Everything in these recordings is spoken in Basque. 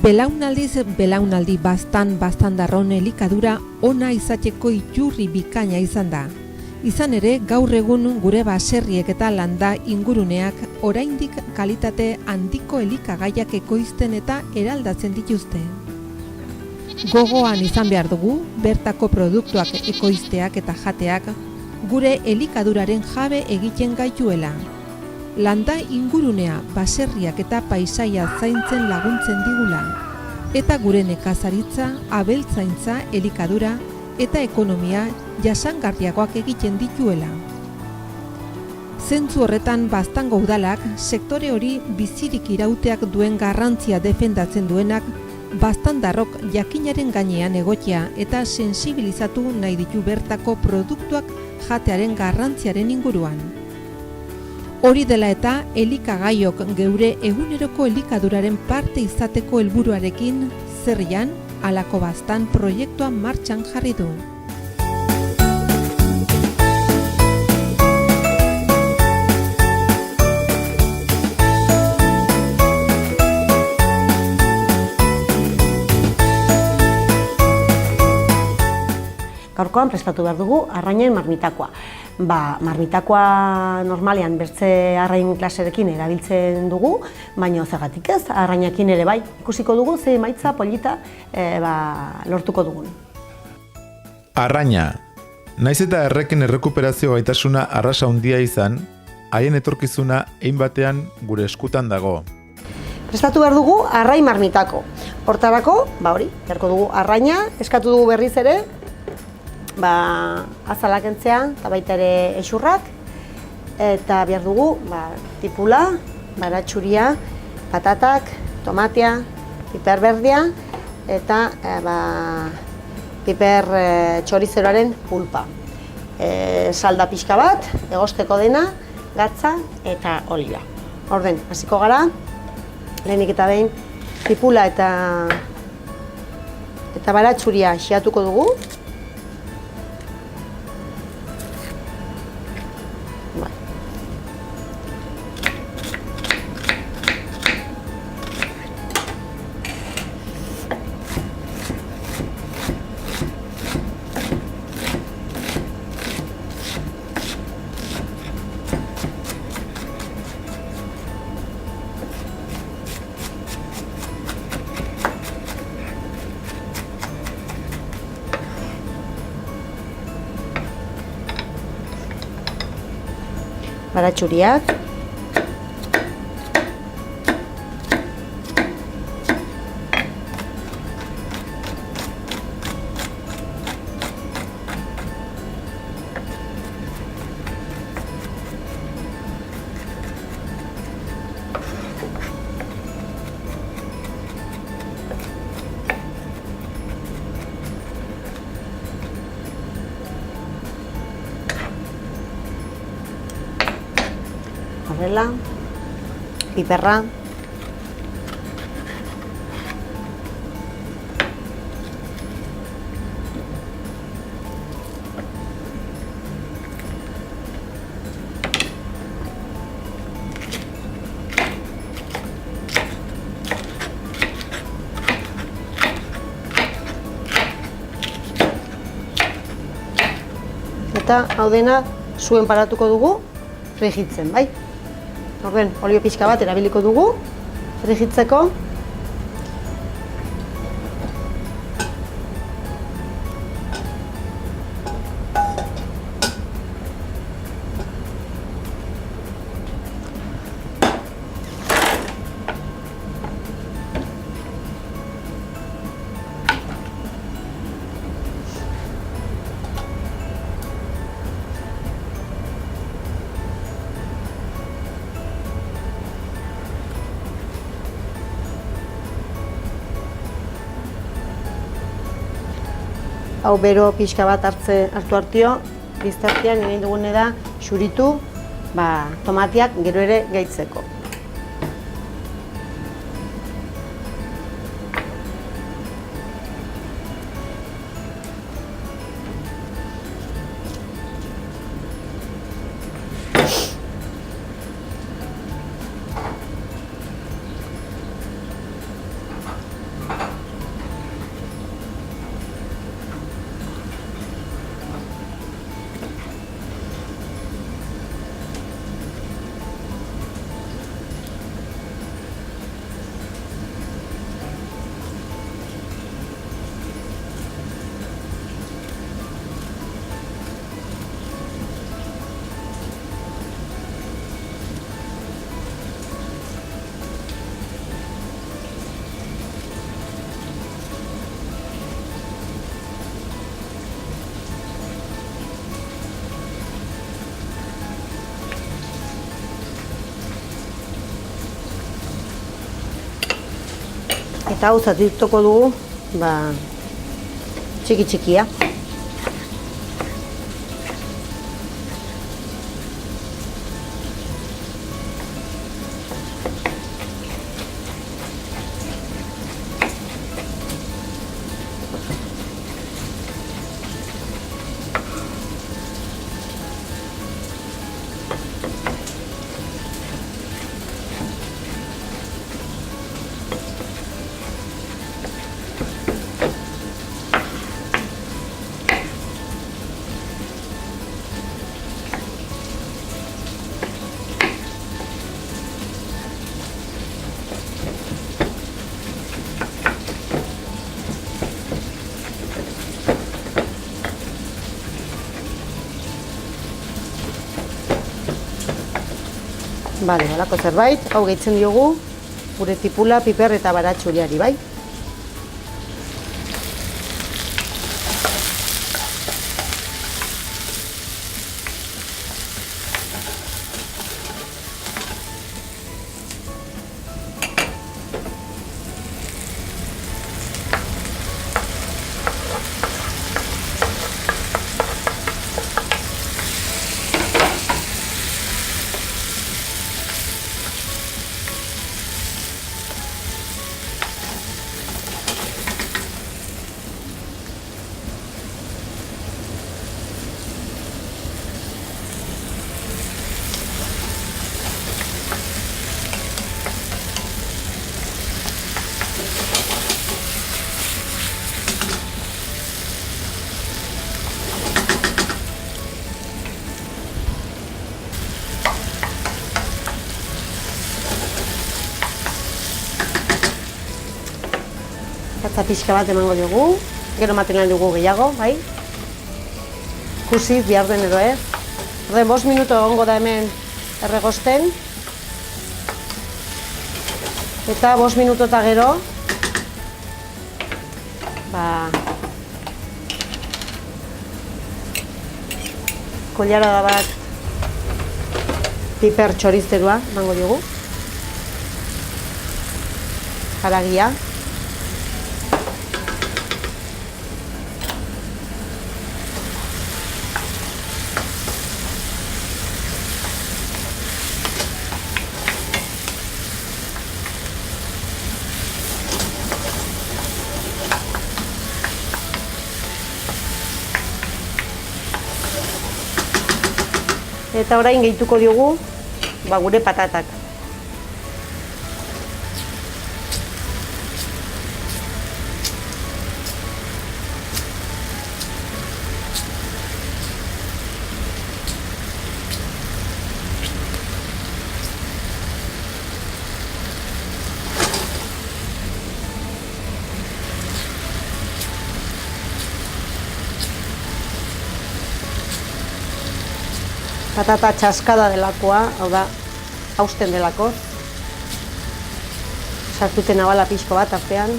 Belaunaldiz belaunaldi baztan-darron elikadura ona izateko iturri bikaina izan da. Izan ere, gaur egun gure baserriek eta landa inguruneak oraindik kalitate handiko elikagaiak ekoizten eta eraldatzen dituzte. Gogoan izan behar dugu, bertako produktuak ekoizteak eta jateak gure elikaduraren jabe egiten gaituela. Landa ingurunea, baserriak eta paisaia zaintzen laguntzen digula, eta gure nekazaritza, abeltzaintza, elikadura eta ekonomia jasangarriagoak egiten dituela. Zentzu horretan Baztango udalak sektore hori bizirik irauteak duen garrantzia defendatzen duenak baztandarrok jakinaren gainean egotea eta sensibilizatu nahi ditu bertako produktuak jatearen garrantziaren inguruan. Hori dela eta elikagaiok geure eguneroko elikaduraren parte izateko helburuarekin Zerrian halako baztan proiektua martxan jarri du. Gaurkoan prestatu behar dugu arrainen marmitakoa. Marmitakoa normalean bertze arrain klaserekin erabiltzen dugu, baina zergatik ez, arrainakin ere bai. Ikusiko dugu ze emaitza polita lortuko dugun. Arraina. Naiz eta erreken errekuperazio gaitasuna arrasa handia izan, haien etorkizuna hein batean gure eskutan dago. Prestatu behar dugu arrain marmitako. Hortarako, beharko dugu arraina, eskatu dugu berriz ere, azalak entzea, eta baita ere exurrak, eta behar dugu tipula, baratxuria, patatak, tomatea, piper berdia, eta piper txorizeroaren pulpa. Salda pixka bat, egosteko dena, gatza eta oliba. Orden, hasiko gara, lehenik eta behin, tipula eta baratxuria xeatuko dugu. Baratxuriak, horrela, piperra, eta hau dena zuen paratuko dugu frijitzen, bai? Horren, olio pixka bat erabiliko dugu, frijitzeko. Hau bero pixka bat hartu hartio, biztartian egin dugune da xuritu tomatiak gero ere gehitzeko. Eta hau zatituko dugu, txiki-txikia. Bale, balako zerbait, hau gehitzen diogu, gure tipula, piper eta baratxuriari, bai? Gatza pixka bat emango dugu, gero ematen nahi dugu gehiago, bai? Ikusi, behar den edo ez. Orden, 5 minuto egongo da hemen erregosten. Eta 5 minuto eta gero, kollarada bat piper txorizterua emango dugu. Haragia. Eta orain gehituko diogu gure patatak. Patata txaskada delakoa, hau da, hausten delako. Sartuten abala pixko bat artean.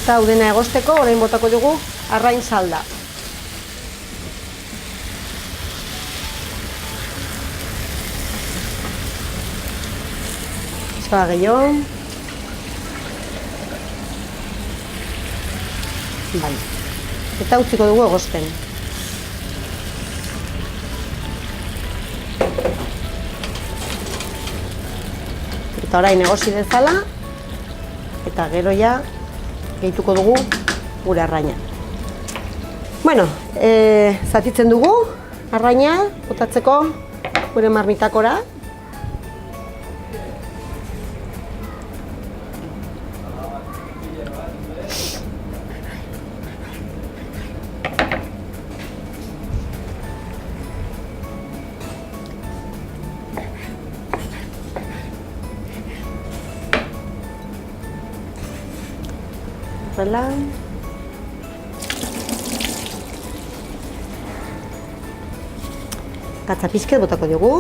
Eta hau dena egosteko, orain botako dugu arrain salda. Pizka gehiago. Bai. Eta utziko dugu egosten. Eta orain egosi dezala, eta gero ja gehituko dugu gure arraina. Bueno, zatitzen dugu arraina, botatzeko gure marmitakora. horrela. Gatza pizket botako diogu.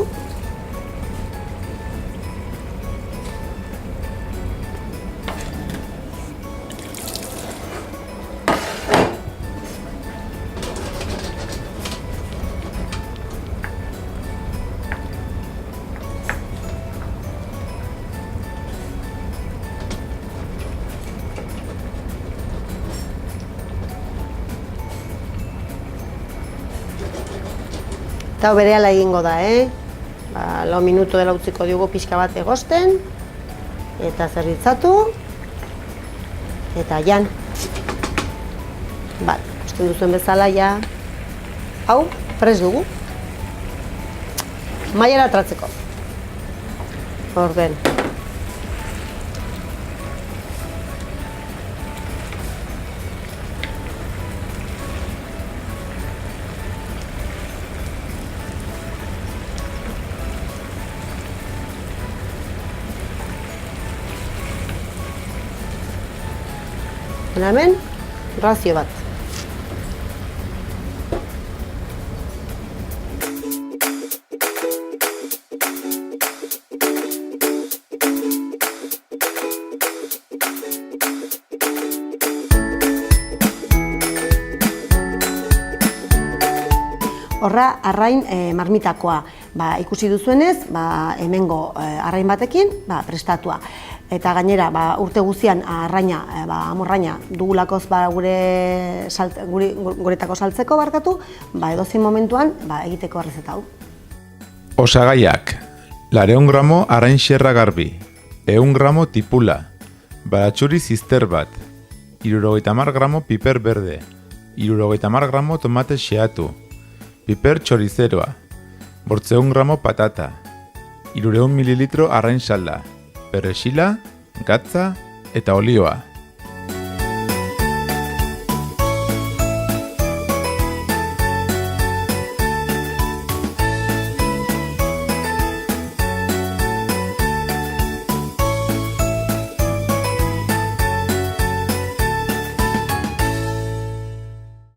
Eta berehala egingo da, lau minutu dela utziko diogu pixka bat egosten, eta zerbitzatu, eta jan. Ikusten duzuen bezala, ja, hau, prest dugu. Mailara tratzeko. Orden. Hemen, razio bat. Horra, arrain marmitakoa. Ikusi duzuenez, hemengo arrain batekin prestatua. Eta gainera, urte guztian amorraina dugulakoz guretako saltzeko barkatu, edozein momentuan egiteko errezeta hau. Osagaiak: 200 gramo arrain xerra garbi, 100 gramo tipula, baratxuri zizter bat, 70 gramo piper berde, 70 gramo tomate xeatu, piper txorizeroa, 800 gramo patata, 300 mililitro arrain salda, perrexila, gatza eta olioa.